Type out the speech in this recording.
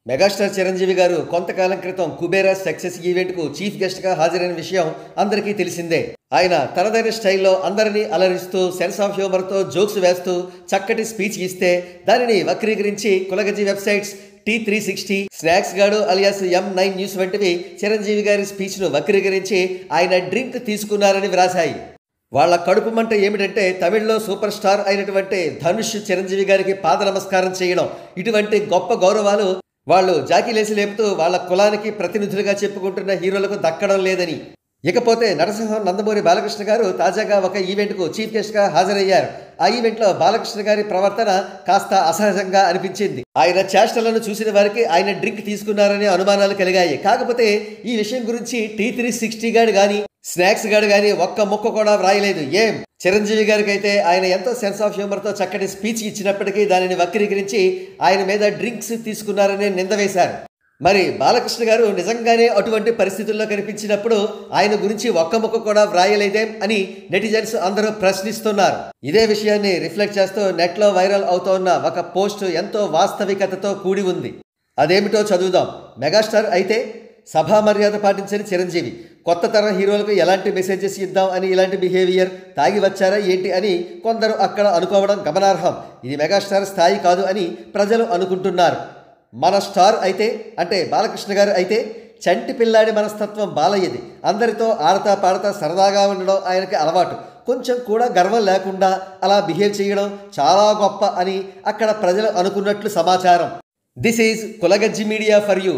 Megastar Chiranjeevi గారు కొంతకాలం క్రితం కుబేరా సక్సెస్ ఈవెంట్కు చీఫ్ గెస్ట్గా హాజరైన విషయం అందరికీ తెలిసిందే. ఆయన తనదైన స్టైల్లో అందరినీ అలరిస్తూ సెన్స్ ఆఫ్ హ్యూమర్తో జోక్స్ వేస్తూ చక్కటి స్పీచ్ ఇస్తే దానిని వక్రీకరించి కులగజి వెబ్సైట్స్ T360, స్నాక్స్ గాడు అలియాస్ M9 న్యూస్ వంటివి చిరంజీవి గారి స్పీచ్ను వక్రీకరించి ఆయన డ్రింక్ తీసుకున్నారని వ్రాసాయి. వాళ్ళ కడుపు మంట ఏమిటంటే తమిళ్లో సూపర్ స్టార్ అయినటువంటి ధనుష్ చిరంజీవి గారికి పాద నమస్కారం చేయడం, ఇటువంటి గొప్ప గౌరవాలు వాళ్ళు జాకీలేసి లేపుతూ వాళ్ళ కులానికి ప్రతినిధులుగా చెప్పుకుంటున్న హీరోలకు దక్కడం లేదని. ఇకపోతే నరసింహం నందమూరి బాలకృష్ణ గారు తాజాగా ఒక ఈవెంట్కు చీఫ్ గెస్ట్గా హాజరయ్యారు. ఆ ఈవెంట్లో బాలకృష్ణ గారి ప్రవర్తన కాస్త అసహజంగా అనిపించింది. ఆయన చేష్టలను చూసిన వారికి ఆయన డ్రింక్ తీసుకున్నారనే అనుమానాలు కలిగాయి. కాకపోతే ఈ విషయం గురించి T360 గాడు కానీ స్నాక్స్ గాడు కానీ ఒక్క ముక్క కూడా వ్రాయలేదు. చిరంజీవి గారికి అయితే ఆయన ఎంతో సెన్స్ ఆఫ్ హ్యూమర్తో చక్కటి స్పీచ్ ఇచ్చినప్పటికీ దానిని వక్రీకరించి ఆయన మీద డ్రింక్స్ తీసుకున్నారని నింద వేశారు. మరి బాలకృష్ణ గారు నిజంగానే అటువంటి పరిస్థితుల్లో కనిపించినప్పుడు ఆయన గురించి ఒక్క ముక్క కూడా వ్రాయలేదేం అని నెటిజన్స్ అందరూ ప్రశ్నిస్తున్నారు. ఇదే విషయాన్ని రిఫ్లెక్ట్ చేస్తూ నెట్లో వైరల్ అవుతోన్న ఒక పోస్ట్ ఎంతో వాస్తవికతతో కూడి ఉంది. అదేమిటో చదువుదాం. మెగాస్టార్ అయితే సభా మర్యాద పాటించని చిరంజీవి, కొత్త తరం హీరోలకు ఎలాంటి మెసేజెస్ ఇద్దాం అని ఇలాంటి బిహేవియర్, తాగి వచ్చారా ఏంటి అని కొందరు అక్కడ అనుకోవడం గమనార్హం. ఇది మెగాస్టార్ స్థాయి కాదు అని ప్రజలు అనుకుంటున్నారు. మన స్టార్ అయితే అంటే బాలకృష్ణ గారు అయితే చంటి పిల్లాడి మనస్తత్వం బాలయ్యది. అందరితో ఆడతా పాడతా సరదాగా ఉండడం ఆయనకి అలవాటు. కొంచెం కూడా గర్వం లేకుండా అలా బిహేవ్ చేయడం చాలా గొప్ప అని అక్కడ ప్రజలు అనుకున్నట్లు సమాచారం. దిస్ ఈజ్ కులగజ్జి మీడియా ఫర్ యూ.